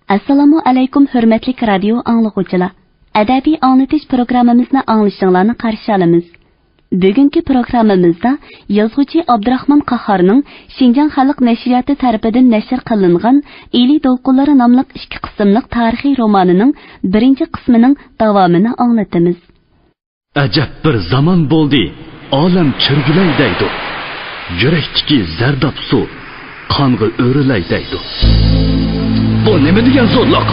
Assalomu alaykum hurmatli radio anglag'uvchilar. Adabiy anglatish programmamizni anglashinglarni qarshi olamiz. Bugungi programmamizda yozuvchi Abdurahmon Qahhorning Xinjiang xalq nashriyati tarafidan nashr qilingan Eli to'lqinlari nomli 2 qismliq tarixiy romanining 1-qismining davomini anglatamiz. Ajab bir zaman bo'ldi. Olam chirgilay deydi. Yurakdagi zardab suv qonga o'rilay deydi. Bu nima degan zo'rliq?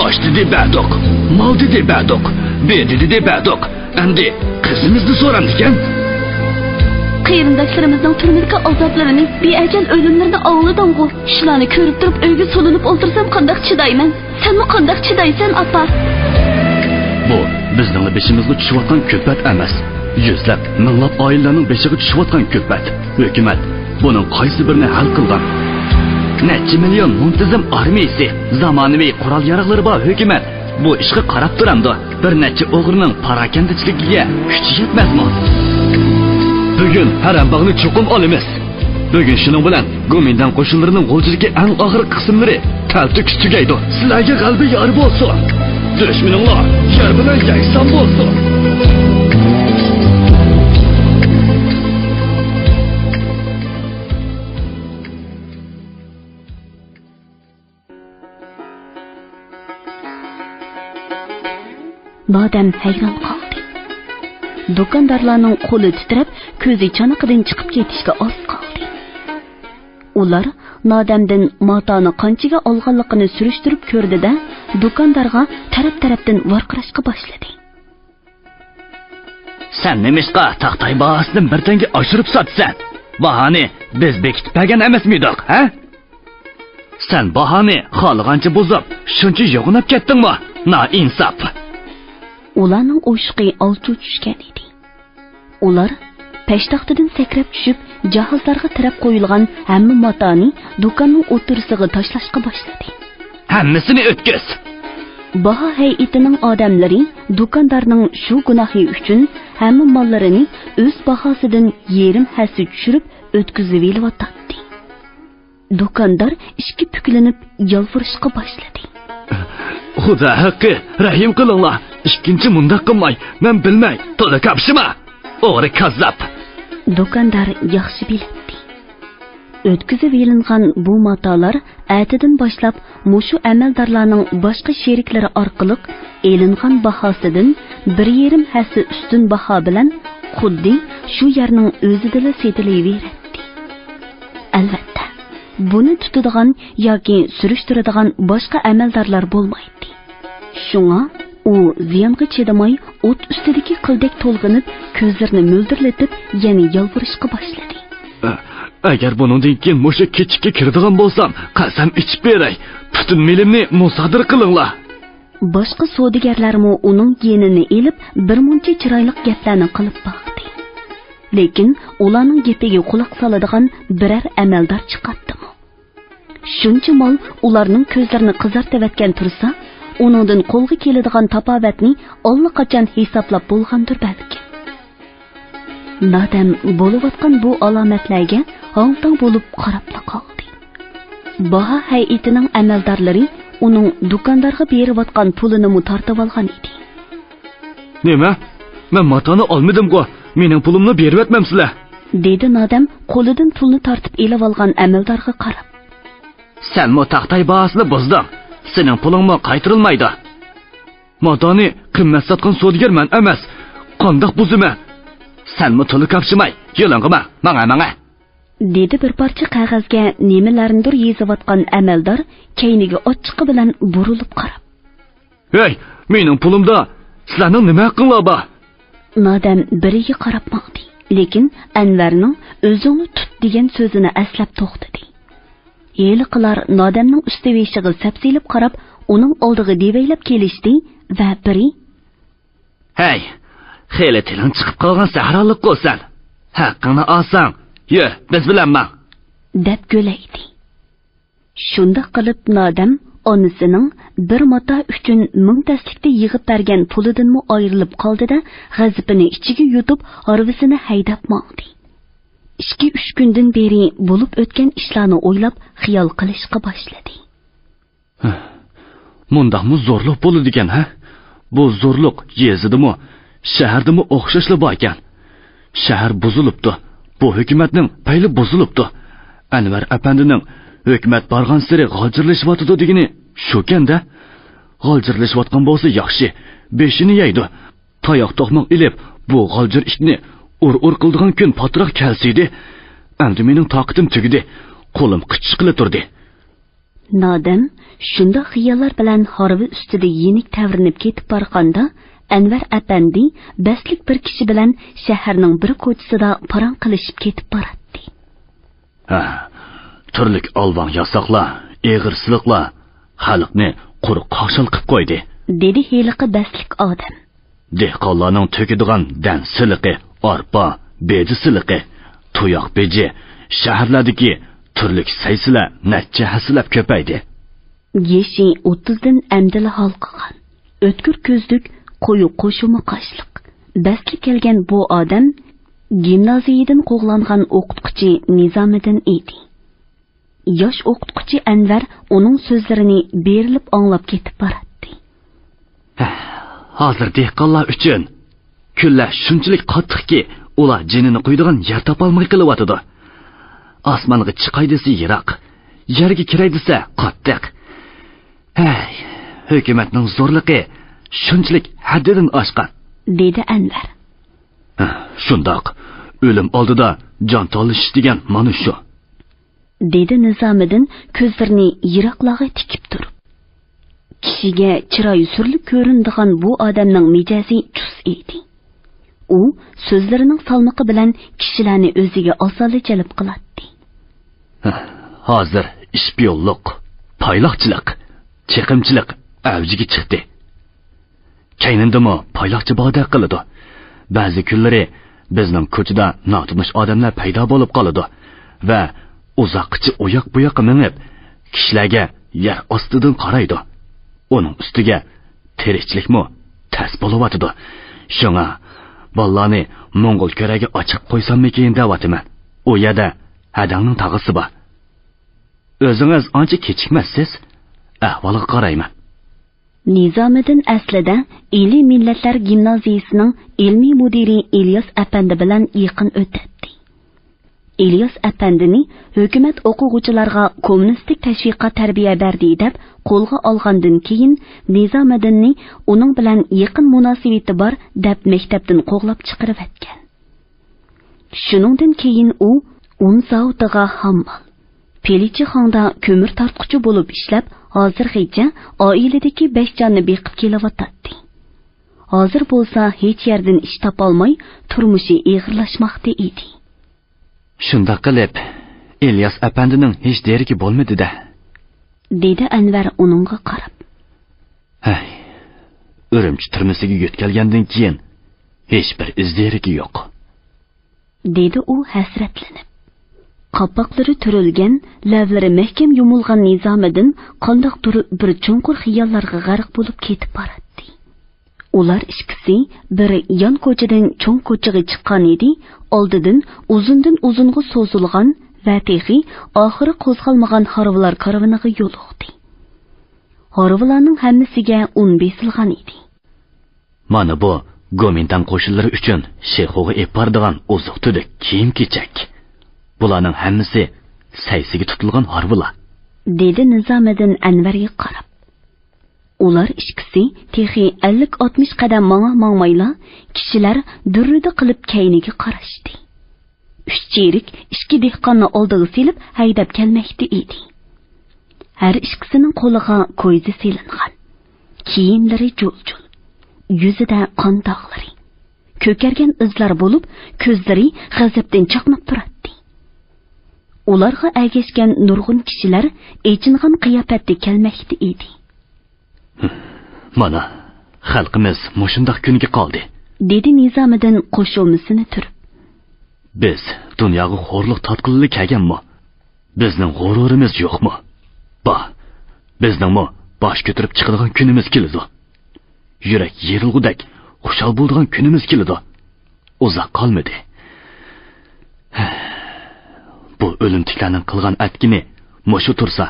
Osh dedi badok, mol dedi badok, berdi dedi badok. Endi qizimizni so'ramdikan. Qarindoshlarimizning turmushga azoblarini, beajal o'limlarini angladim-ku. Shularni ko'rib turib uyga solinib o'ltirsam qanday chidayman? Senmi qanday chidaysan, apa? Bu bizning beshimizga tushayotgan ko'pat emas. Yuzlab, minglab oilalarning beshiga tushayotgan ko'pat. Hukumat buning qaysi birini hal qilgan? Necha million muntazam armiyasi, zamonaviy qurol yarog'lari bor hukumat. Bu ishga qarab turamdi. Bir necha o'g'rining parakandichligiga kuchi yetmasmi? Bugun Harambog'ni cho'qim olamiz. Bugun shuning bilan Gomindan qo'shinlarining g'o'jiligi eng og'ir qismlari taltik tugaydi. Sizlarga qalbi yor bo'lsin. Dushmaninglar yer bilan yakson bo'lsin. Nodam hayron qoldi. Do'kondorlarning qo'li titrab, ko'zi chanoqidan chiqib ketishga oz qoldi. Ular Nodamdan matoni qanchaga olganligini surishtirib ko'rdi-da, do'kondorga taraf-tarafdan varqirashga boshladi. Sen nemishqa taqtay bahasini bir tanga oshirib sotsan? Bahani biz bekitmagan emasmidik, ha? Sen bahani xohlagancha buzib, shuncha yo'g'inib ketdingmi? Na insof. Ularning o'shqi olti tushgan edi. Ular peshtaxtadan sakrab tushib, jahozlarga tirab qo'yilgan hamma matoni do'konning o'tirisiga tashlashga boshladi. Hammasini o'tkiz. Baho hay'atining odamlari do'kondorning shu gunohi uchun hamma mollarini o'z bahosidan yerim hassa tushirib o'tkazib yeyotdi. Do'kondor ishga puklanib yolvorishga boshladi. Xudo haqqi, rahim qilinglar. Ikkinchi munda qilmay, men bilmay, to'la kapshima. O'g'ri kazzab. Do'kondor yaxshi biladi. O'tkazib yelingan bu matolar atidan boshlab mushu amaldorlarning boshqa sheriklari orqali elingan bahosidan 1,5 hassa ustun baho bilan xuddi shu yerning o'zida setilaveradi. Albatta, buni tutadigan yoki surishtiradigan boshqa amaldorlar bo'lmaydi. Shunga u ziyonga chidamay o't ustidagi qildek to'lg'inib, ko'zlarini mo'ldirlatib, yana yolvorishga boshladi. Agar buningdan keyin mushu kechikka kiradigan bo'lsam, qasam ichib beray. Butun milimni musodir qilinglar. Boshqa savdogarlarmi uning yenini elib, bir muncha chiroyli gaplarni qilib boqdi. Lekin ularning gapiga quloq soladigan biror amaldor chiqatdimi? Shuncha mol ularning ko'zlarini qizartayotgan tursa, uningdan qo'lga keladigan tapovatni allaqachon hisoblab bo'lgandir balki. Nodam bo'layotgan bu alomatlarga hong-tong bo'lib qarab qoldi. Baho hay'atining amaldorlari uning do'kondorga berayotgan pulini tortib olgan edi. Nima? Men matoni olmadim-ku. Mening pulimni berib etmamsizlar, dedi Nodam qo'lidan pulni tortib elib olgan amaldorga qarab. Sen mo taqtay bahasini buzding. Sening pulingmi qaytarilmaydi. Matoni qimmat sotgan savdogarman emas. Qandoq buzima? Senmi to'liq kapshimay, yo'lingma, manga. Dedi bir parcha qog'ozga nimalarnidir yozayotgan amaldor keyniga ochiqi bilan burilib qarab. Hey, mening pulimda sizlarning nima haqqinglar bor? Nodam biriga qarab maqdi, lekin Anvarning o'zini tut degan so'zini eslab to'xtadi. Yeliqlar Nodamning ustiveshiga sapsilib qarab, uning oldiga devaylab kelishdi va biri: "Hey, xeli tiling chiqib qolgan sahroliq qo'san. Haqqingni olsang, yo, biz bilanman," deb go'laydi. Shunda qilib Nodam onasining bir mata uchun 1000 taslikda yig'ib bergan pulidanmi ayrilib qoldi-da, g'azabini ichiga yutib, harvisini haydab maqdi. 2-3 kundan beri bo'lib o'tgan ishlarni o'ylab xiyol qilishga boshladi. Mundaqmı zo'rliq bo'ladi ekan, ha? Bu zo'rliq yezidimi, shahardimi o'xshashli bor ekan. Shahar buzilibdi. Bu hukumatning payli buzilibdi. Anvar apandining hukumat borgan sari g'oljirlashibdi degani shu-kanda. G'oljirlashayotgan bo'lsa yaxshi, beshini yeydi. Tayoq to'qmoq ilib, bu g'oljir ishni ur qildigan kun patroq kelsaydi. Endi mening toqatim tugidi. Qo'lim qichiqli turdi. Nodam shunda xiyollar bilan horvi ustida yenik tavrinib ketib borganda, Anvar apandi baslik bir kishi bilan shaharning bir ko'chisida parang qilishib ketib boradi. Turlik olvon yasoqlar, eg'irsizliklar xalqni quruq qoshil qilib qo'ydi, dedi heliqi baslik odam. Dehqonlarning to'kidigan dan siliqi, arpa, beji siliqi, tuyoq beji shaharlardagi turlik saysilar necha haslab ko'paydi. Yeshi 30 dan amdili halqagan. O'tkir ko'zlik, qo'yu qo'shumi qoshliq. Baslik kelgan bu odam gimnaziyadan qo'g'langan o'qituvchi Nizomiddin edi. Yosh o'qituvchi Anvar uning so'zlarini berilib anglab ketib boradi. Hozir dehqonlar uchun kunlar shunchalik qattiqki, ular jinini qo'ydigan yer topolmay qilyotidi. Osmonga chiqay desa yiroq, yerga kiray desa qattiq. Hukumatning zo'rligi shunchalik haddidan oshgan, dedi Anvar. Shundoq, o'lim oldida jon to'lish degan mana shu, dedi Nizomiddin ko'zlarini yiroqlarga tikib turib. Kishiga chiroyi surli ko'rinadigan bu odamning mijazi chus edi. U so'zlarining salmoqi bilan kishilarni o'ziga osonli jalb qiladi. Hozir ishpiyonlik, payloqchilik, chiqimchilik avjiga chiqdi. Kaynindimi payloqchi boda qiladi. Ba'zi kunlari bizning ko'chada notanish odamlar paydo bo'lib qoladi va uzoqcha oyoq bu yoqqa minib, kishilarga yer ostidan qaraydi. Uning ustiga tirikchilikmi tas bo'layotdi. Shunga ballani Mongol ko'raga ochiq qo'ysammikin deyapman. U yerda hadangning tag'isi bor. O'zingiz ancha kechikmassiz, ahvoliga qarayman. Nizomiddin aslida Eli Millatlar gimnaziyasining ilmiy mudiri Ilyos apandi bilan yaqin o'tadi. Ilyos apandini hukumat o'quvchilarga kommunistik tashviqqa tarbiya berdi deb qo'lga olgandan keyin Nizomiddinni uning bilan yaqin munosabati bor deb maktabdan qo'g'lab chiqarib etgan. Shuningdan keyin u un zavodiga hammal, Pelichixonda ko'mir tortquchi bo'lib ishlab, hozirgacha oiladagi 5 jonni beqib kelyotdi. Hozir bo'lsa hech yerdan ish topolmay, turmushi og'irlashmoqda edi. Shunda qilib, Ilyos apandining hech derigi bo'lmadi-da, dedi Anvar uningga qarab. Urumchi turmisiga yetgandan keyin hech bir izderigi yo'q, dedi u hasratlanib. Qapoqlari turilgan, lavlari mahkam yumilgan Nizomiddin qandoqdir bir chunqur xiyollarga g'arq bo'lib ketib boradi. Ular ikkisi bir yon ko'chadan cho'ng ko'chaga chiqqan edi. Oldidan uzunga so'zilgan va texi oxiri qo'zg'almagan harvlar karavaniga yo'liqdi. Harvlarning hammasiga un besilgan edi. Mana bu Gomindan qo'shinlari uchun Shexoga epardigan uzuq-tudik kiyim-kechak. Bularning hammasi saysiga tutilgan harvlar, dedi Nizomiddin Anvarga qarab. Ular ikkisi texi 50-60 qadam mangmayla kishilar durrida qilib kayniga qarashdi. 3 cherik 2 dehqonni oldiga silib haydab kelmoqda edi. Har ikkisining qo'liga ko'yzi silingan. Kiyimlari jo'l-jo'l, yuzida qon dog'lari, ko'kargan izlar bo'lib, ko'zlari g'azabdan chaqnab turadi. Ularga ergashgan nurg'un kishilar echingan qiyofatda kelmoqda edi. Mana xalqimiz mushundoq kunga qoldi, dedi Nizomiddin qo'shilmisini turib. Biz dunyoga xo'rliq tatqinlik kelganmi? Bizning g'ururimiz yo'qmi? Bizningmi bosh ko'tarib chiqadigan kunimiz keldi. Yurak yerilgudek xushal bo'ladigan kunimiz keldi. Uzoq qolmadi. Bu o'limtiklarning qilgan atkini mushu tursa,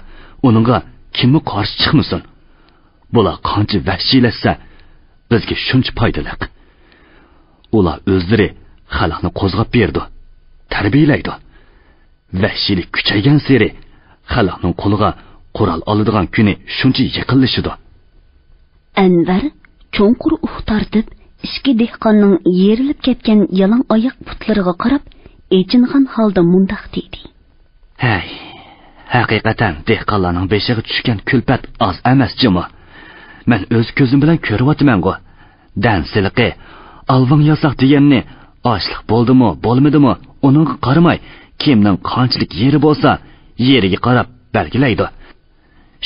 uningga kimmi qarshi chiqmasin? bular qancha vahshiylashsa, bizga shuncha foydali. Ular o'zlari xalqni qo'zg'ab berdi, tarbiyalaydi. Vahshiylik kuchaygan sari xalqning qo'liga qurol oladigan kuni shuncha yaqinlashidi. Anvar cho'nqur tortib, ikki dehqonning yerilib ketgan yalang oyoq putlariga qarab, echingan holda mundaq dedi. Hay, haqiqatan dehqonlarning beshiga tushgan kulpat oz emas jimo. Men o'z ko'zim bilan ko'ryapman-ku. Dansiliqi, alvon yasoq deganni ochliq bo'ldimi, bo'lmadimi, uning qaramay, kimning qanchalik yeri bo'lsa, yeriga qarab belgilaydi.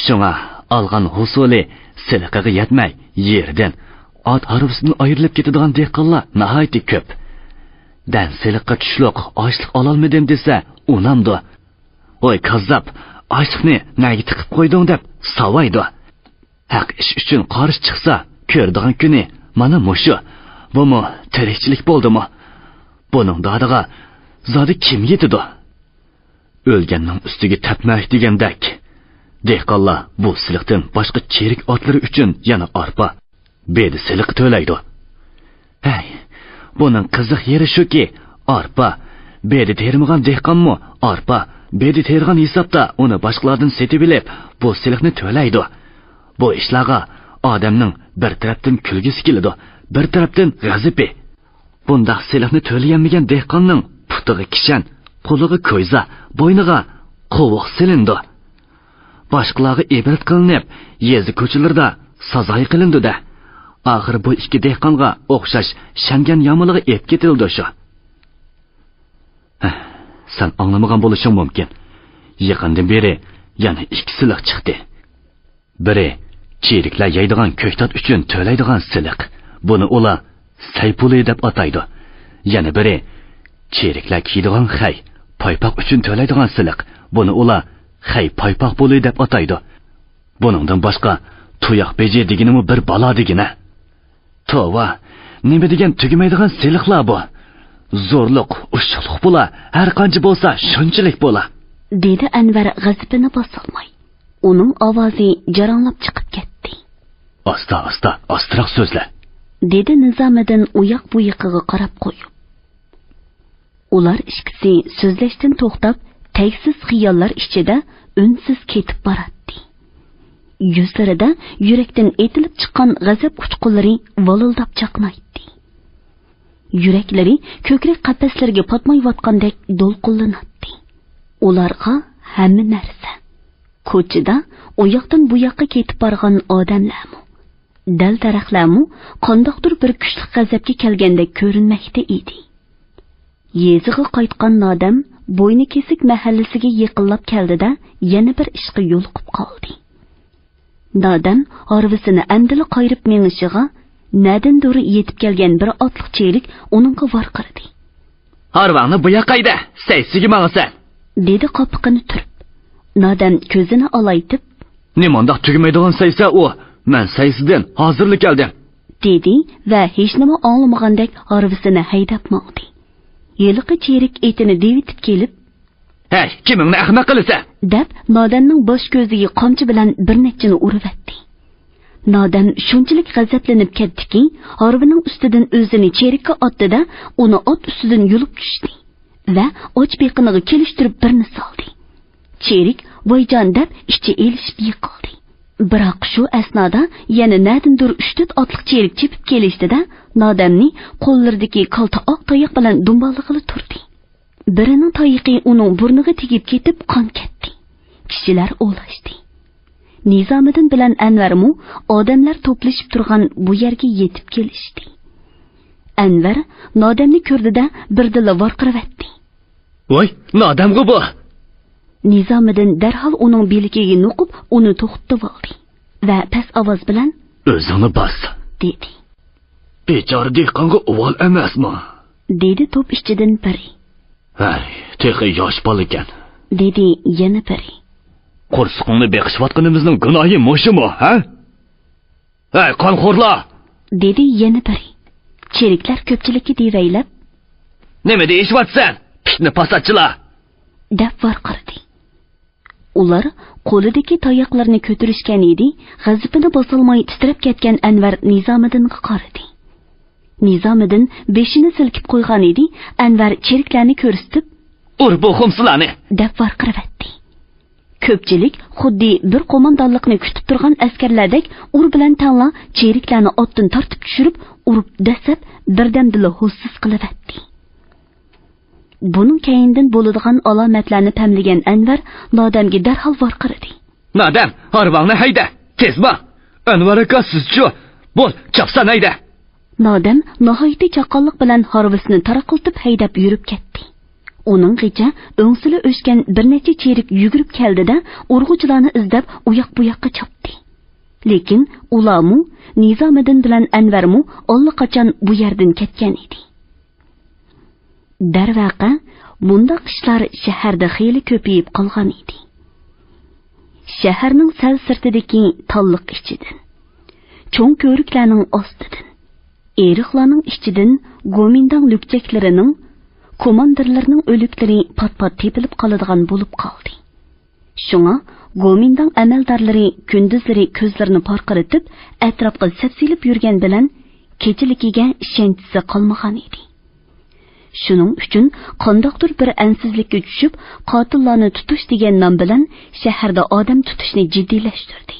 Shunga algan husuli siliqiga yetmay, yerdan ot harfisidan ayrilib ketadigan dehqonlar nihoyatda ko'p. Dansiliqqa tushliq ochliq ololmadim desa, unamdi. Oy kazzab, ochliqni nega tiqib qo'yding deb savaydi. Haq ish uchun qarshi chiqsa, ko'rdigan kuni mana mushu. Bumi tirikchilik bo'ldimi? Buning dodiga zodi kim yetidi? O'lganning ustiga tapmak degandek. Dehqonlar bu siliqdan boshqa cherik otlari uchun yana arpa, bedi siliq to'laydi. Hey, buning qiziq yeri shuki, arpa, bedi termagan dehqonmi, arpa, bedi tergan hisobda uni boshqalardan setib bilib, bu siliqni to'laydi. Bu ishlarga odamning bir tarafdan kulgisi keladi, bir tarafdan g'azabi. Bundaq siliqni to'layolmagan dehqonning putiga kishan, qo'liga ko'yza, bo'yniga qovoq silindi. Boshqalarga ibrat qilinib, yezi ko'chalarda sazoy qilindi-da. Oxir bu ikki dehqonga o'xshash shangan yomiliga ep ketildi shu. Sen anglamagan bo'lishing mumkin. Yaqindan beri yana ikki siliq chiqdi. Biri chiriklar yeydigan ko'ktat uchun to'laydigan siliq. Buni ular saypuli deb ataydi. Yana biri chiriklar kiydigan xay, paypoq uchun to'laydigan siliq. Buni ular xay paypoq bo'li deb ataydi. Buningdan boshqa tuyoq beji deganimi bir balo degina. Tova, nima degan tugamaydigan siliqlar bu? Zo'rliq, ushliq bo'la, har qancha bo'lsa shunchalik bo'la. Dedi Anvar g'azabini bosolmay. Uning ovozi jaranglab chiqib ketdi. Asta, ostroq so'zla. Dedi Nizomiddin uyoq bu yoqiga qarab qo'yib. Ular ikkisi so'zlashdan to'xtab, tagsiz xiyollar ichida unsiz ketib boradi. Yuzlarida yurakdan etilib chiqqan g'azab uchqunlari volildab chaqnaydi. Yuraklari ko'krak qapaslariga patmayotgandek do'lqinlanadi. Ularga hamma narsa, ko'chada u yoqdan bu yoqqa ketib borgan odamlarmi, dal-daraxtlarmi qandoqdir bir kuchli g'azabga kelgandek ko'rinmoqda edi. Yeziga qaytgan odam bo'yni kesik mahallasiga yiqilib keldida yana bir ishga yo'liqib qoldi. Dadam harvisini andili qayrib menishiga nadandur yetib kelgan bir otliq chelik uningga varqirdi. Harvangni bu yoqayda, saysiga mangsan, dedi qopiqini turib. Dadam ko'zini olaytib, "Nimondoq tugamaydigan saysa u, men saysidan hozirlik keldim," dedi va hech nima anglamagandek harvisini haydab mangdi. Yeliqi cherik etini devitib kelib, "Hey, kimingni ahmoq qilasan?" deb Nodamning bosh ko'ziga qamchi bilan bir nechini uribdi. Nodam shunchalik g'azablanib ketdiki, harvining ustidan o'zini cherikka otdi-da, uni ot ustidan yulib tushdi va och beqiniga kelishtirib birni soldi. Cherik voyjon deb ichga elishib yiqildi. Biroq shu asnoda yana nadindir 3-4 otliq cherik chepib kelishdi-da, Nodamning qo'llaridagi qalta oq tayoq bilan dumballig'ili turdi. Birining tayoqi uning burniga tegib ketib qon ketdi. Kishilar o'lashdi. Nizomiddin bilan Anvarmu odamlar to'plashib turgan bu yerga yetib kelishdi. Anvar Nodamni ko'rdida birdila varqiravatdi. "Voy, Nodamgu bu!" Nizomiddin darhol uning belikiga nuqib, uni to'xtatib oldi va past ovoz bilan, "O'zingni bos," dedi. "Bechora dehqonga uvol emasmi?" dedi to'p ichidan biri. "Hay, texi yosh bola ekan," dedi yana biri. "Qo'rsiqni beqishayotganimizning gunohi mushimi, ha? Hay, qonxo'rlar!" dedi yana biri. Cheriklar ko'pchilikka devaylab, "Nima deyishyapsan? Pitni pasatchilar!" deb varqirdi. Ular qo'lidagi tayoqlarni ko'tarishgan edi, g'azabini bosolmay titrab ketgan Anvar Nizomiddinga qaradi. Nizomiddin beshini silkib qo'ygan edi, Anvar cheriklarni ko'rsatib, "Ur bu xumsizlarni!" deb varqiravatdi. Ko'pchilik xuddi bir qo'mondonlikni kutib turgan askarlardek ur bilan tanla cheriklarni otdan tortib tushirib, urib dasab birdamdila hussiz qilavatdi. Bunun keyindan bo'ladigan alomatlarni pamlagan Anvar Nodamga darhol varqiradi. "Nodam, harvangni hayda, tez bor. Anvar aka sizchi, bo'l, chapsan hayda." Nodam nihoyatda chaqqonlik bilan harvisini taraqiltib haydab yurib ketdi. Uning g'icha o'ngsili o'shgan bir necha cherik yugurib keldida urg'uchilarni izlab u yoq bu yoqqa chopdi. Lekin ularmu Nizomiddin bilan Anvarmu allaqachon bu yerdan ketgan edi. Darvaqa bundaq ishlar shaharda xeyli ko'payib qolgan edi. Shaharning sal sirtidagi talliq ichidan, cho'ng ko'riklarning ostidan, eriqlarning ichidan go'mindon lukchaklarining, komandirlarning o'liklari pat-pat tepilib qoladigan bo'lib qoldi. Shunga go'mindon amaldorlari kunduzlari ko'zlarini porqiratib, atrofga sapsilib yurgan bilan kechiligiga ishonchisi qolmagan edi. Shuning uchun qandoqdir bir ansizlikka tushib, qotillarni tutish degan nom bilan shaharda odam tutishni jiddiylashtirdi.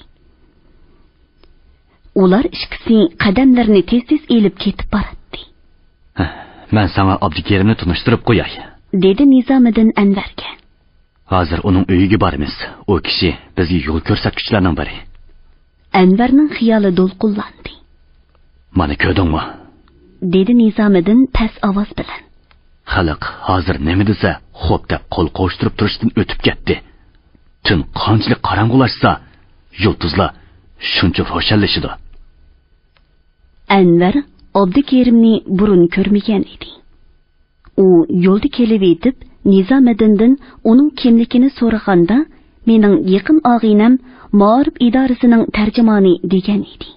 Ular ikkisi qadamlarini tez-tez elib ketib boradi. "Men sana Abdukerimni tunishtirib qo'yay", dedi Nizomiddin Anvarga. "Hozir uning uyiga boramiz. U kishi bizga yo'l ko'rsatuvchilarning biri." Anvarning xiyoli to'lqinlandi. "Mana ko'rdingmi?" dedi Nizomiddin past ovoz bilan. Xalq hozir nima desa, xo'p deb qo'l qo'shtirib turishdan o'tib ketdi. Tun qanchalik qorong'ulashsa, yulduzlar shuncha ro'shanlashadi. Anvar Abdukerimni burun ko'rmagan edi. U yo'lda kelib yetib, Nizomiddindan uning kimligini so'raganda, "Mening yaqin og'inam Ma'rif idorasining tarjimoni" degan edi.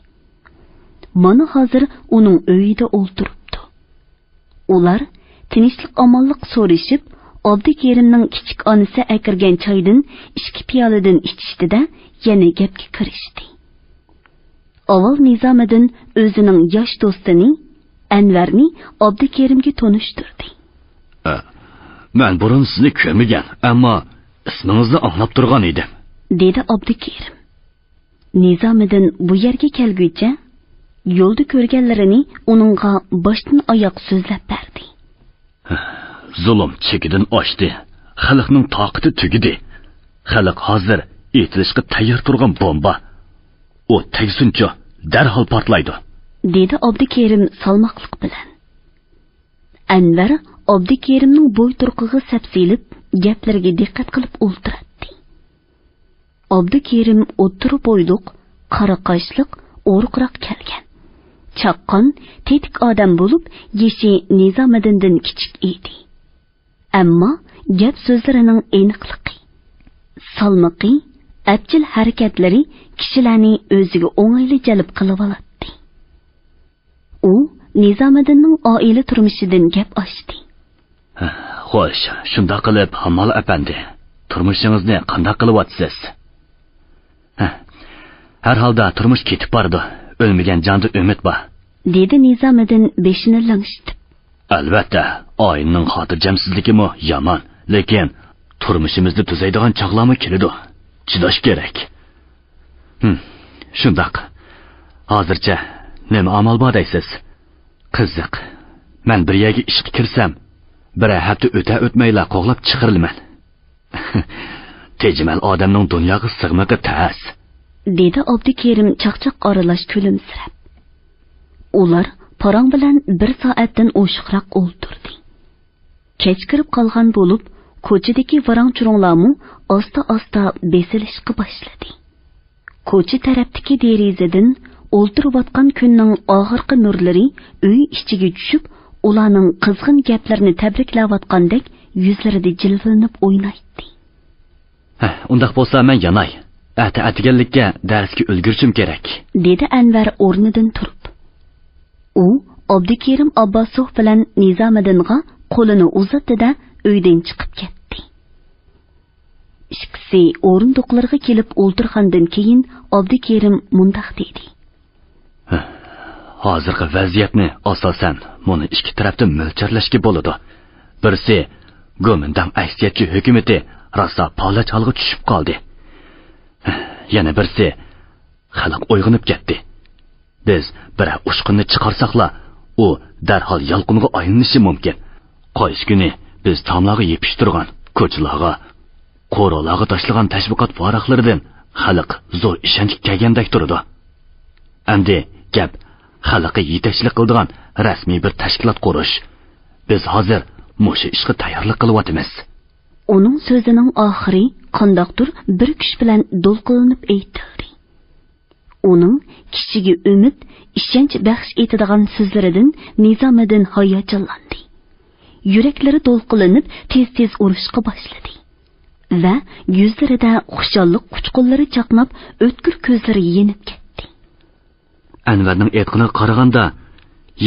Mana hozir uning uyida o'ltiribdi. Ular tinchlik omonlik so'rashib, Abdukerimning kichik onasi akirgan choydan 2 piyoladan ichishdida yana gapga kirishdi. Avval Nizomiddin o'zining yosh do'stini Anvarni Abdukerimga tanishtirdi. "Men burun sizni ko'rmagan, ammo ismingizni anglab turgan edim", dedi Abdukerim. Nizomiddin bu yerga kelguncha yo'lda ko'rganlarini uningga boshdan oyoq so'zlab berdi. "Zulm chekidan oshdi. Xalqning toqati tugidi. Xalq hozir etilishga tayyor turgan bomba. U tegsincha darhol portlaydi", dedi Abdukerim salmoqliq bilan. Anvar Abdukerimning bo'y turqig'i sapsilib, gaplariga diqqat qilib o'ltiradi. Abdukerim o'tiri bo'yliq, qora qoshliq, o'riqroq kelgan. Chaqqon, tetik odam bo'lib, yeshi Nizomiddindan kichik edi. Ammo gap so'zlarining aniqligi, salmoqi, abjil harakatlari kishilarni o'ziga o'ng'ayli jalb qilib oladi. U Nizomiddinning oila turmushidan gap ochdi. "Xo'sh, shunda qilib, Hammol apandi, turmushingizni qanday qilyapsiz?" "Har holda turmush ketib bordi. O'lmagan jonda umid bor", dedi Nizomiddin beshini lang'ishtirib. "Albatta, oyinning xotirjamsizligimi yomon, lekin turmushimizni tuzaydigan chog'larmi keladi. Chidash kerak." "Shundoq. Hozircha nima amal bor deysiz?" "Qiziq. Men bir yerga ishga kirsam, bir hafta o'tmayla qo'g'lab chiqarilman. Tejmal odamning dunyoga sig'maqi tas", dedi Abdukerim chaqchaq oralash kulimsirab. Ular parang bilan bir soatdan oshiqroq o'ltirdi. Kech kirib qolgan bo'lib, ko'chadagi varang-churunglarmu asta-asta besilishga boshladi. Ko'cha tarafdagi derazadan o'ltirayotgan kunning oxirgi nurlari uy ichiga tushib, ularning qizg'in gaplarini tabriklayotgandek yuzlarida jilvalanib o'ynaydi. "Undaq bo'lsa men yanay. Atiganlikka darsga ulgurishim kerak", dedi Anvar o'rnidan turib. U Abdukerim Abbosov bilan Nizomiddinga qo'lini uzatdi-da uydan chiqib ketdi. Ikkisi o'rindiqlarga kelib o'ltirgandan keyin Abdukerim mundaq dedi. Hozirgi vaziyatni asosan buni ikki tarafdan mo'lcharlashga bo'ladi. Birisi Go'mindan aksiyatchi hukumati rosa palach holga tushib qoldi. Yana birisi xalq uyg'onib ketdi. Biz bir ushqinni chiqarsaqla, u darhol yolqinga aylanishi mumkin. Qaysi kuni biz tomlarga yepishtirgan, ko'chalarga, qo'rolarga tashlagan tashviqot varaqlaridan xalq zo'r ishonch kelgandek turadi. Endi gap xalqqa yetakchilik qiladigan rasmiy bir tashkilot qurish. Biz hozir mushu ishga tayyorlik qilyapmiz. Uning so'zining oxiri qandoqdir bir kuch bilan do'lqinlanib aytildi. Uning kishiga umid, ishonch baxsh etadigan so'zlaridan Nizomiddin hayajonlandi. Yuraklari do'lqinlanib, tez-tez urishga boshladi. Va yuzlarida xushallik quchqunlari chaqnab, o'tkir ko'zlari yenib ketdi. Anvarning aytganiga qaraganda,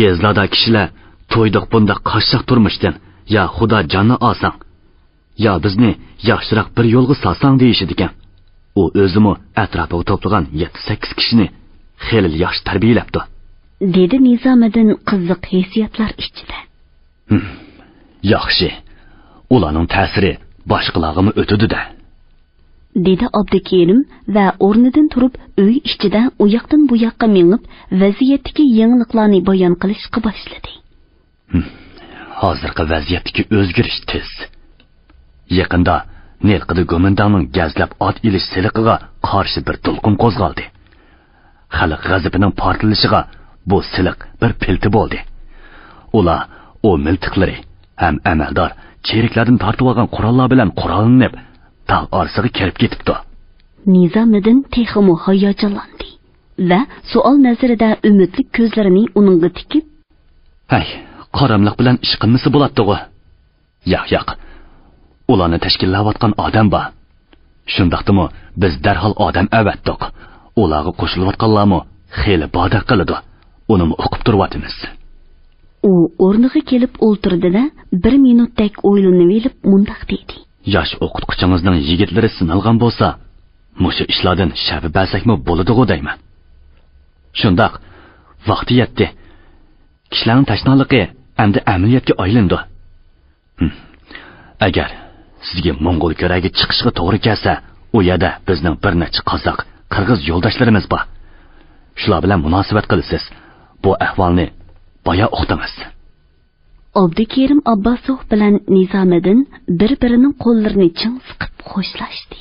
yezlarda kishilar to'ydiq bunda qashshoq turmushdan, ya Xudo jonni olsang, ya bizni yaxshiroq bir yo'lga solsang deyishdi ekan. U o'zimi atrofiga to'plagan 7-8 kishini xeyli yaxshi tarbiyalabdi. Dedi Nizomiddin qiziq hissiyotlar ichida. Yaxshi. Ularning ta'siri boshqalarga o'tadi-da. Dedi Abdukerim va o'rnidan turib uy ichida u yoqdan bu yoqqa mengib, vaziyatdagi yangiliklarni bayon qilishga boshladi. Hozirgi vaziyatdagi o'zgarish tez. Yaqinda Nelqida Go'mindanning gazlab ot ilish siliqiga qarshi bir to'lqin qo'zg'aldi. Xalq g'azabining portlashiga bu siliq bir pilti bo'ldi. Ular o miltiqlari ham amaldor cheriklardan tortib olgan qurollar bilan qurollanib, tog' orasiga kirib ketibdi. Nizomiddin texmo hayajonlandi va savol nazarida umidlik ko'zlarini uningga tikib, "Hay, qaramliq bilan ish qilmasa bo'ladi-ku. Yo'q. Ularni tashkillayotgan odam bor. Shundaqdimi biz darhol odam avatdik. Ularga qo'shilayotganlarmi xeyli boda qiladi. Uni o'qib turyapmiz." U o'rniga kelib o'ltirdi-da, 1 minutdek o'ylanib elib mundaq dedi. "Yosh o'qituvchingizning yigitlari sinalgan bo'lsa, mushu ishlardan shabi balsakmi bo'ladi-ku deyman. Shundaq vaqti yetdi. Kishilarning tashnoligi endi amaliyotga aylandi. Agar sizga Mong'ol ko'ragi chiqishga to'g'ri kelsa, u yerda bizning bir necha qozoq, qirg'iz yo'ldoshlarimiz bor. Shular bilan munosabat qilasiz. Bu ahvolni boya o'qdingiz." Abdukerim Abbasov bilan Nizomiddin bir-birining qo'llarini ching siqib xo'shlashdi.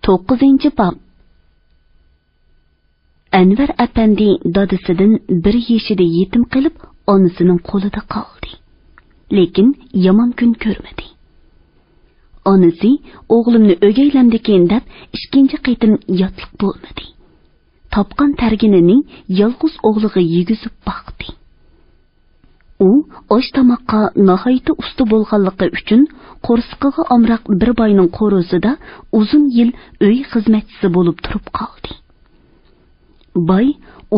9-bob. Anvar apandi dadasidan 1 yashida yetim qilib, onasining qo'lida qoldi. Lekin yomon kun ko'rmadi. Onasi o'g'limni o'gaylamdikan deb ikkinchi qaytim yotliq bo'lmadi. Topgan targinining yolg'iz o'g'liga yegizib boqdi. U osh tomoqqa nihoyat usta bo'lganligi uchun qo'rsqiga omroq bir boyning qo'rozida uzun yil uy xizmatchisi bo'lib turib qoldi. Boy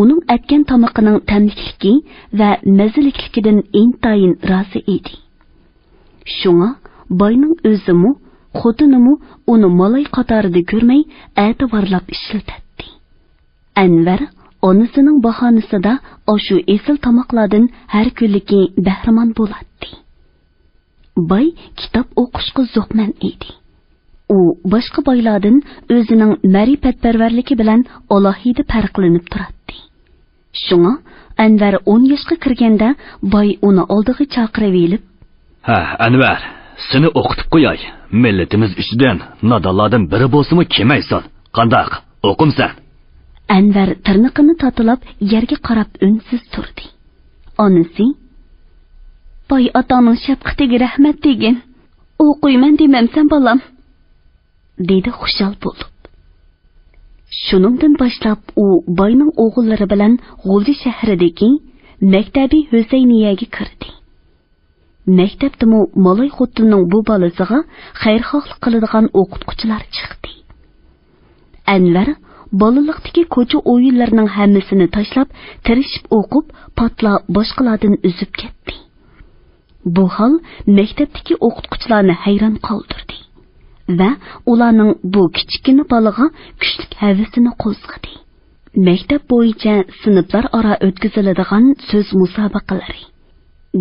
uning atgan tomoqining tamlikligi va mazalikidan intayin rozi edi. Shunga boyning o'zimi, xotinimi uni malay qatorida ko'rmay e'tiborlab ishlatdi. Anvar onasining bahonasida oshu esil tomoqlardan har kunligi bahramon bo'ladi. Boy kitob o'qishga zo'qman edi. U boshqa boylardan o'zining ma'rifatparvarligi bilan alohida farqlanib turadi. Shunga Anvar 10 yoshga kirganda boy uni oldiga chaqirib elib, "Ha, Anvar, seni o'qitib qo'yay. Millatimiz ichidan nodonlardan biri bo'lsa-mu kemaysan. Qandoq? O'qimsan?" Anvar tirnoqini tatilab yerga qarab unsiz turdi. Onasi, "Boy otaning shafqatiga rahmat degin. O'qiyman demamsan bolam," dedi xushal bo'lib. Shuningdan boshlab u boyning o'g'illari bilan G'ulji shahridagi maktabi Husayniyaga kirdi. Maktabdimi malay xotinning bu bolasiga xayrxohlik qiladigan o'qituvchilar chiqdi. Anvar bolalikdagi ko'cha o'yinlarining hammasini tashlab, tirishib o'qib, patla boshqalardan uzib ketdi. Bu hol maktabdagi o'qituvchilarni hayron qoldirdi. va ularning bu kichkina bolaga kuchlik havasini qo'zg'adi. Maktab bo'yicha sinflar aro o'tkaziladigan so'z musobaqalari,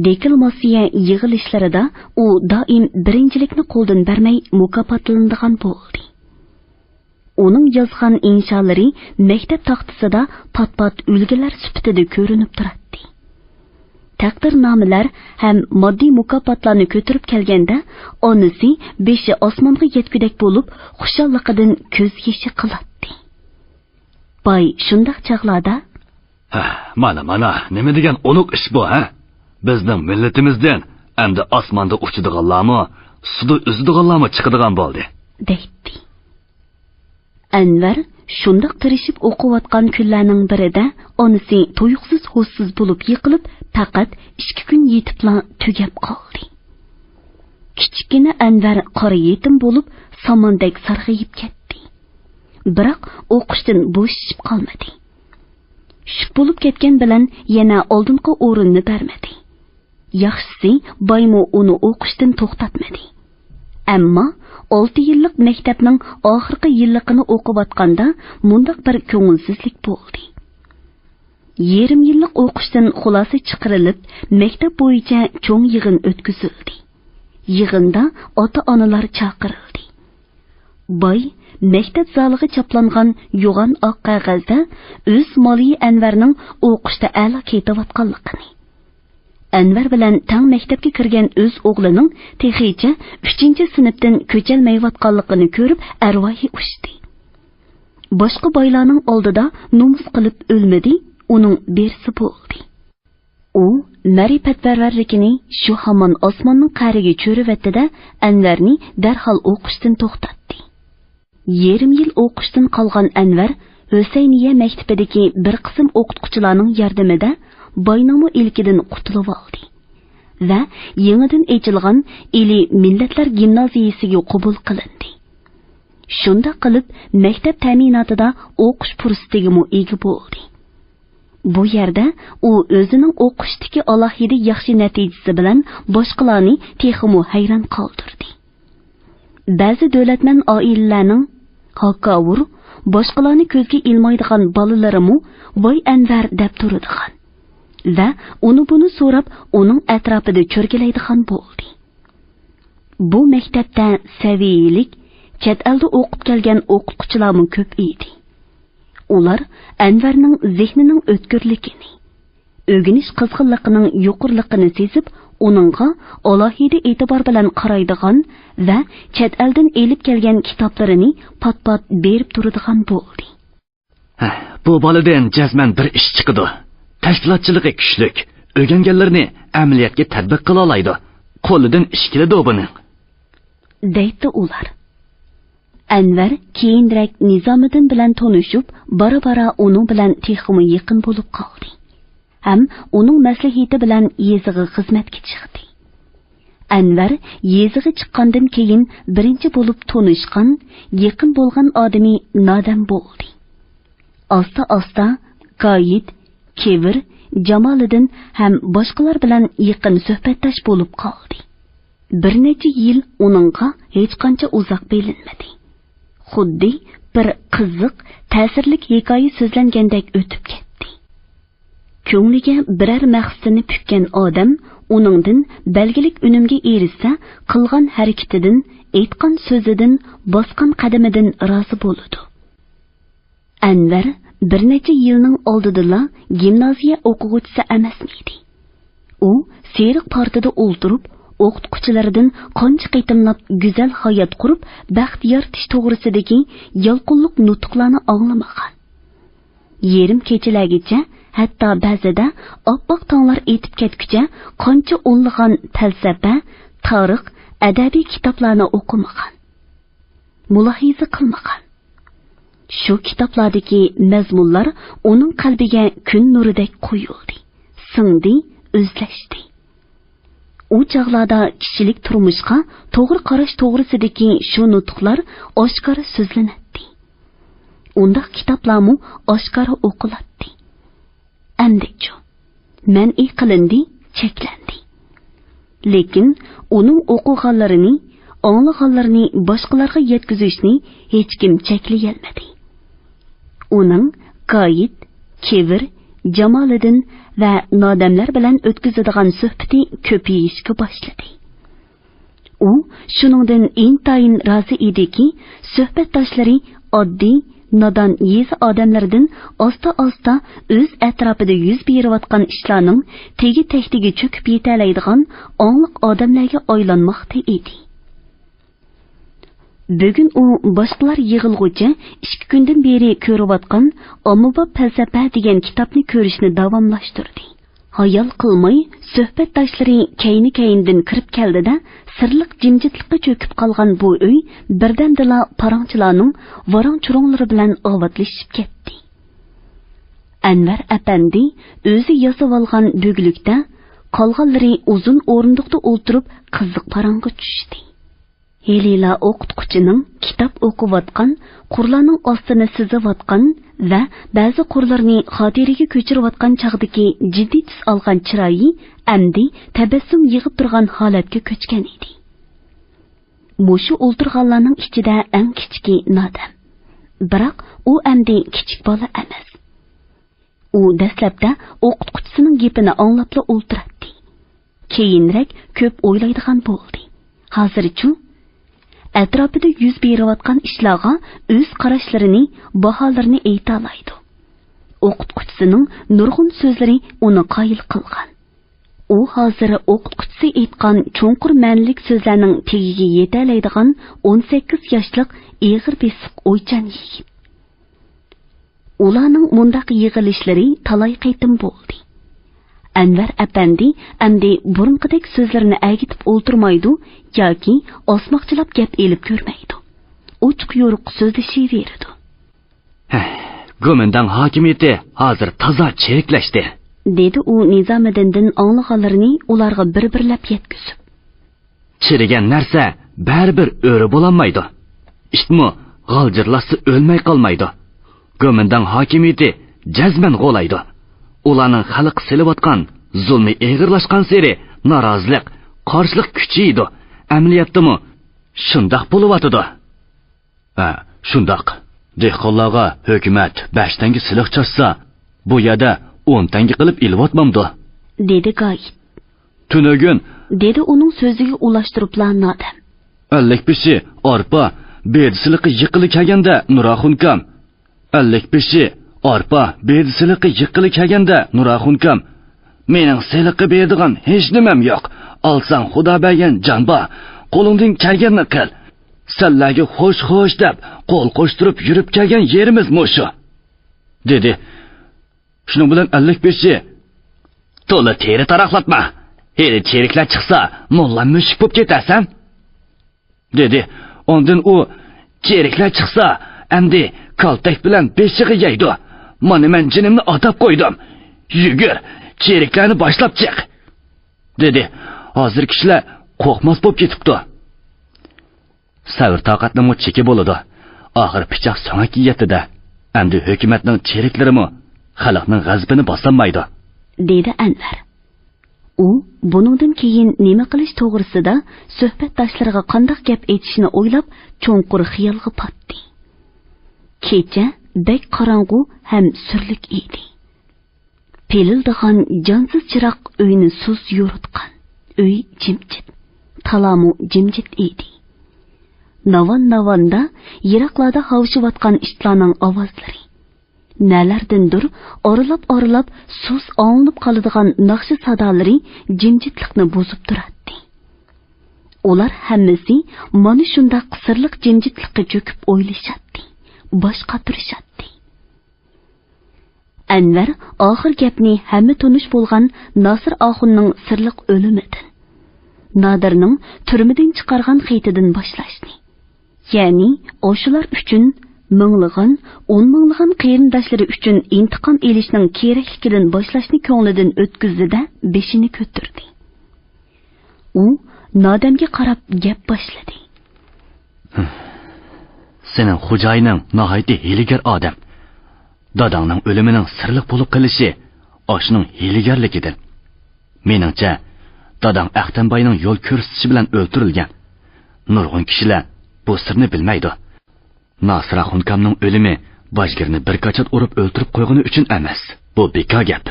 deklamatsiya yig'ilishlarida u doim birinchilikni qo'ldan bermay mukofotlanadigan bo'ldi. Uning yozgan insholari maktab taxtasida pat-pat ulgular sifatida ko'rinib turadi. Taqdirnomalar ham moddiy mukofotlarni ko'tarib kelganda, onasi beshi osmonga yetgudak bo'lib, xushalligidan ko'z yoshi qiladi. Boy shundaq chaqlarda, mana, nima degan ulug' ish bu, ha? Bizning millatimizdan endi osmonda uchadiganlarmi, suvda uzadiganlarmi chiqadigan bo'ldi, deydi. Anvar shundaq tirishib o'qiyotgan kunlarning birida onasi tuyuqsiz hushsiz bo'lib yiqilib, faqat 2 kun yetibla tugab qoldi. Kichkina Anvar qora yetim bo'lib, samondek sarg'ayib ketdi. Biroq o'qishdan bo'shishib qolmadi. Shu bo'lib ketgan bilan yana oldingi o'rinni bermadi. Yaxshisi, boymo uni o'qishdan to'xtatmadi. Ammo 6 yillik maktabning oxirgi yilligini o'qiyotganda mundaq bir ko'ngilsizlik bo'ldi. Yarim yillik o'qishdan xulosa chiqarilib, maktab bo'yicha cho'ng yig'in o'tkazildi. Yig'inda ota-onalar chaqirildi. Boy maktab zaliga chaplangan yo'g'on oq qog'ozda o'z moliy Anvarning o'qishda a'lo ketayotganligini, Anvar bilan tang maktabga kirgan o'z o'g'lining texicha 3-sinfdan ko'chalmayotganligini ko'rib arvohi ushdi. Boshqa boylarning oldida nomus qilib o'lmadi, uning bersi bo'ldi. U ma'rifatparvarligini shu hamon osmonning qariga cho'rivatdi-da, Anvarni darhol o'qishdan to'xtatdi. Yarim yil o'qishdan qolgan Anvar Husayniya maktabidagi bir qism o'qituvchilarning yordamida boynomi ilkidan qutulib oldi va yangidan ochilgan Eli millatlar gimnaziyasiga qabul qilindi. Shunda qilib maktab ta'minotida o'qish fursatiga ega bo'ldi. Bu yerda u o'zining o'qishdagi alohida yaxshi natijasi bilan boshqalarni texmo hayron qoldirdi. Ba'zi davlatman oilalarning haqqavur boshqalarni ko'zga ilmaydigan bolalarimi voy Anvar deb turadigan va uni buni so'rab uning atrofida cho'rgalaydigan bo'ldi. Bu maktabda saviylik, chet elda o'qib kelgan o'qituvchilarmi ko'p edi. Ular Anvarning zehnining o'tkirligini, o'rganish qizg'inligining yuqorligini sezib, uningga alohida e'tibor bilan qaraydigan va chet eldan elib kelgan kitoblarini pat-pat berib turadigan bo'ldi. Bu boladan jazman bir ish chiqdi. Tashkilotchiligi kuchlik, o'rganganlarni amaliyotga tatbiq qila oladi. Qo'lidan ish keladi buning, deydi ular. Anvar keyinroq Nizomiddin bilan tanishib, bara-bara uning bilan texmi yaqin bo'lib qoldi. Ham uning maslahati bilan yezig'i xizmatga chiqdi. Anvar yezig'i chiqqandan keyin birinchi bo'lib tanishgan, yaqin bo'lgan odami Nodam bo'ldi. Asta-asta Qoyid, Kevir, Jamoliddin ham boshqalar bilan yaqin suhbatdosh bo'lib qoldi. Bir necha yil uningga hech qancha uzoq bilinmadi. Xuddi bir qiziq, ta'sirli hikoya so'zlangandek o'tib ketdi. Ko'ngliga biror maqsadni pukkan odam uningdan belgilik unumga erishsa, qilgan harakatidan, aytgan so'zidan, bosgan qadamidan rozi bo'ladi. Anvar bir necha yilning oldida gimnaziya o'quvchisi emasmidi. U seriq partida o'ltirib, o'qituvchilaridan qancha qitimlab go'zal hayot qurib, baxt yoritish to'g'risidagi yolqinliq nutqlarni anglamagan. Yerim kechalargacha, hatto ba'zida oppoq tonglar etib ketguncha qancha o'nlagan falsafa, tarix, adabiy kitoblarni o'qimagan. Mulohiza qilmagan. Shu kitoblardagi mazmunlar uning qalbiga kun nuridek qo'yildi, singdi, o'zlashdi. U chog'larda kishilik turmushga to'g'ri qarash to'g'risidagi shu nutqlar oshkora so'zlanadi. Undaq kitoblarmi oshkora o'qiladi. Amdichu man'iy qilindi, cheklandi. Lekin uning o'qiganlarini anlaganlarni boshqalarga yetkazishni hech kim cheklayolmadi. Uning Qoyid, Kevir, Jamoliddin va nodamlar bilan o'tkazadigan suhbati ko'payishga boshladi. U shuningdan intayin rozi ediki, suhbatdoshlari oddiy, nodon yezi odamlardan osta-osta o'z atrofida yuz berayotgan ishlarning tegi-tektiga cho'kib yetalaydigan ongliq odamlarga aylanmoqda edi. Bugun u boshqalar yig'ilg'ucha 2 kundan beri ko'rayotgan Ommabop falsafa degan kitobni ko'rishni davomlashtirdi. Hayal qilmay, suhbatdoshlari kayni-kayindan kirib keldida, sirliq jimjitlikqa cho'kib qolgan bu uy birdamdala parangchilarning varang-churonglari bilan ovatlashib ketdi. Anvar apandi o'zi yasab olgan bo'glikda, qolganlari uzun o'rindiqda o'tirib qiziq parangga tushdi. Helila o'qituvchining kitob o'qiyotgan, qurlarning ostini sizayotgan va ba'zi qurlarni xotiraga ko'chirayotgan chaqdagi jiddiy tus olgan chiroyi amdi tabassum yig'ib turgan holatga ko'chgan edi. Mushu o'ltirganlarning ichida eng kichiki Nodam. Biroq u amdi kichik bola emas. U dastlabda o'qituvchisining gapini anglabla o'ltiradi. Keyinroq ko'p o'ylaydigan bo'ldi. Hozircha atrofida yuz berayotgan ishlarga o'z qarashlarini, baholarini ayta oladi. O'qituvchisining nurg'un so'zlari uni qoyil qilgan. U hozir o'qituvchisi aytgan cho'nqur ma'nilik so'zlarning tegiga yeta oladigan 18 yoshlik eg'ir besiq o'ychan yigit. Ularning mundaq yig'ilishlari talay qaytim bo'ldi. Anvar apandi amdi burunqidek so'zlarini agitib o'ltirmaydi yoki osmoqchilab gap elib ko'rmaydi. Uch-quyuruq so'zlashaveradi. Go'mindan hokimiyati hozir toza cheriklashdi, dedi u Nizomiddindan anglaganlarini ularga bir-birlab yetkazib. Chirigan narsa baribir o'ri bo'lolmaydi. Ishtimi g'aljirlasi o'lmay qolmaydi. Go'mindan hokimiyati jazman g'olaydi. Ularning xalq silayotgan zulmi eg'irlashgan seri norozilik, qarshilik kuchaydi. Amaliyotdami shundoq bo'lyotidi. Shundoq. Dehqonlarga hukumat 5 tanga siliq chassa, bu yerda 10 tanga qilib ilvotmamdi, dedi Qoyid. Tunugun, dedi uning so'ziga ulashtiriblar Nodam. 55 arpa bedisiliqi yiqilib kelganda Nuraxunkam. 55 arpa bedisiliqi yiqilib kelganda Nuraxunkam. Mening siliqi beradigan hech nimam yo'q. Olsang Xudo bergan jonba, qo'lingdan kelganini qil. Sallaga xo'sh-xo'sh deb qo'l qo'shtirib yurib kelgan yerimiz mushu, dedi. Shuning bilan 55 to'la teri taraqlatma. Hali cheriklar chiqsa, mulla mushuk bo'lib ketasan, dedi. Ondan u cheriklar chiqsa, endi kaltak bilan beshig'i yeydi. Mana men jinimni atab qo'ydim. Yugur, cheriklarni boshlab chiq, dedi. Hozir kishilar qo'rqmas bo'lib ketibdi. Savr toqatning cheki bo'ladi. Oxir pichoq so'ngaki yetdi-da. Endi hukumatning cheriklarimi xalqning g'azabini bosolmaydi, dedi Anvar. U buningdan keyin nima qilish to'g'risida suhbatdoshlariga qanday gap aytishni o'ylab cho'nqur xiyolga patdi. Kecha bek qorong'u ham surlik edi. Pelildigan jonsiz chiroq uyni suz yo'ritgan. Uy jimjit, talamu jimjit edi. Navan-navanda yiroqlarda havshiyotgan ishlarning ovozlari, nalardandir orilab sus anglanib qoladigan naqshi sadolari jimjitlikni buzib turadi. Ular hammasi mana shunda qisirliq jimjitlikka cho'kib o'ylashadi, bosh qotirishadi. Anvar oxir gapni hamma tonish bo'lgan Nosir Oxunning sirliq o'limidan, Nodirning turmadan chiqargan xeytidan boshlashdi. Ya'ni o'shular uchun minglig'an, 10 minglig'an qarindoshlari uchun intiqom elishning kerakligidan boshlashni ko'nglidan o'tkazdi-da, beshini ko'tardi. U Nodamga qarab gap boshladi. Sening xo'jayining nihoyatda hiylagar odam. Dadangning o'limining sirliq bo'lib qolishi oshning hiylagarligidir. Meningcha, dadang Ahtambayning yo'l ko'rsatishi bilan o'ldirilgan. Nurg'un kishilar bu sirni bilmaydi. Nasra Xunkamning o'limi Bajgirni bir qachot urib o'ltirib qo'ygani uchun emas. Bu bekor gap.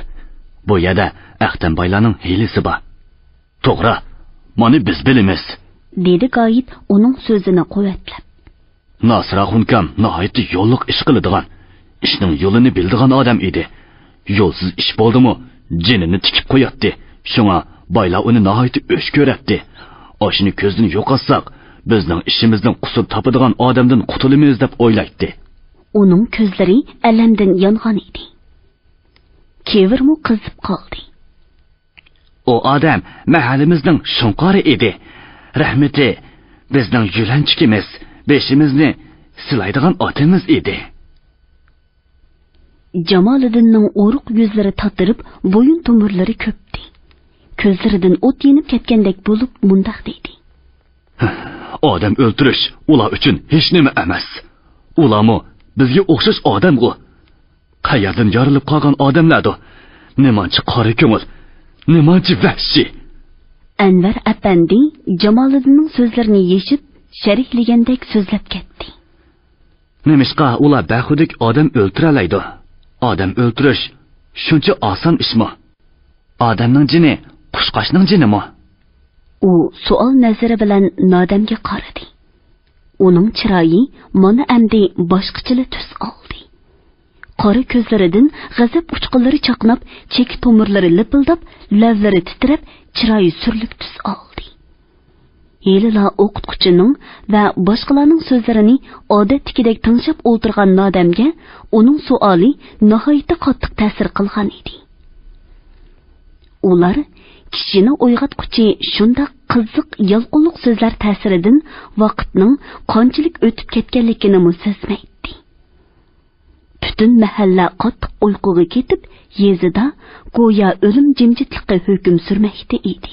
Bu yerda Aqtambaylarning hiylasi bor. To'g'ri, mana biz bilamiz, dedi G'oyit uning so'zini quvvatlab. Nasra Xunkam nihoyatda yo'lliq ish qiladigan, ishning yo'lini bildigan odam edi. Yo'lsiz ish bo'ldimi, jinini tikib qo'yatdi. Shunga baylar uni nihoyatda o'ch ko'ratdi. Oshini ko'zini yo'qotsak, bizning ishimizdan qusur topadigan odamdan qutulamiz deb o'ylaydi. Uning ko'zlari alamdan yongan edi. Kevirmu qizib qoldi. O odam mahallimizning shunqori edi. Rahmeti bizning yulanchikimiz, beshimizni silaydigan otimiz edi. Jamoliddinning o'ruq yuzlari tatirib, bo'yin tomirlari ko'pdi. Ko'zlaridan o't yenib ketgandek bo'lib mundaq dedi. Odam o'ldirish ular uchun hech nima emas. Ularmi bizga o'xshash odam-ku. Qayerdan yorilib qolgan odamlardir. Nimanchi qora ko'ngil, nimanchi vahshiy. Anvar apandi Jamoliddinning so'zlarini yeshib, shariklagandek so'zlab ketdi. Nemishqa ular baxudik odam o'ldiralaydi. Odam o'ldirish shuncha oson ishmi? Odamning jini qushqochning jinimi? U savol nazari bilan Nodamga qaradi. Uning chiroyi mana endi boshqacha tus oldi. Qora ko'zlaridan g'azab uchqunlari chaqnab, chek tomirlari lipildab, lavlari titrab, chiroyi surlik tus oldi. Yelila o'qituvchining va boshqalarning so'zlarini odatdagidek tinglab o'tirgan Nodamga uning savoli nihoyatda qattiq ta'sir qilgan edi. Ular kishini uyg'otquchi shunday qiziq yolqinliq so'zlar ta'siridan vaqtning qanchalik o'tib ketganligini sezmaydi. Butun mahalla qattiq uyquga ketib, yezida go'yo o'lim jimjitlikka hukm surmoqda edi.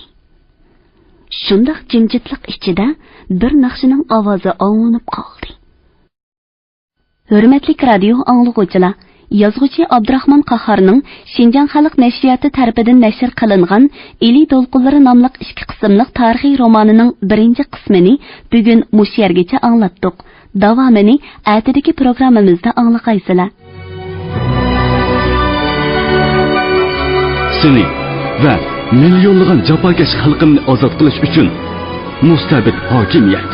Shunday jimjitlik ichida bir naqshining ovozi anglanib qoldi. Hurmatli radio anglag'uvchilar, yozuvchi Abdurahmon Qahorning Xinjiang xalq nashriyoti tarafidan nashr qilingan Eli to'lqinlari nomli 2 qismli tarixiy romanining 1-qismini bugun mush yergacha anglatdik. Davomini ertadagi programmamizda anglaqaysizlar. Seni va milyonlagan jafokash xalqimni ozod qilish uchun mustabid hokimiyat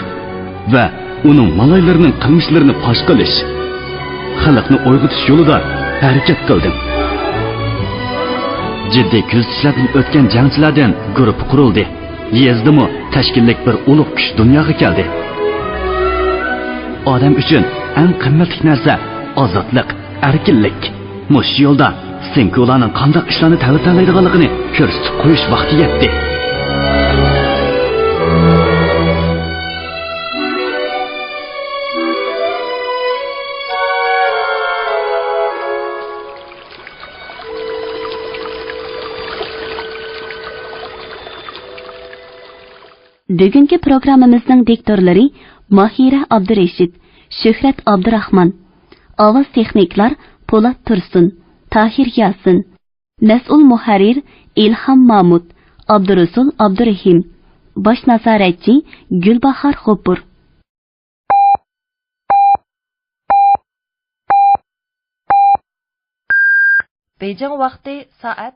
va uning maloylarining qilmishlarini fosh qilish, xalqni uyg'otish yo'lida harakat qildim. Jiddiy kuzatishlar bilan o'tgan jangchilardan guruh qurildi. Yezdimi tashkillik bir ulug' kuch dunyoga keldi. Odam uchun eng qimmatli narsa ozodlik, erkinlik. Mush yo'lda senki ularning qanday ishlarni ta'minlaydiganligini ko'rsatib qo'yish vaqti yetdi. Bugungi programmamizning diktorlari Mahira Abdurashid, Shuhrat Abdurahmon, ovoz texniklar Po'lat Tursun, Tahir Yasin, mas'ul muharrir Ilham Mahmud, Abdurasul Abdurahim, bosh nazoratchi Gulbahor G'upur. Beijing vaqti soat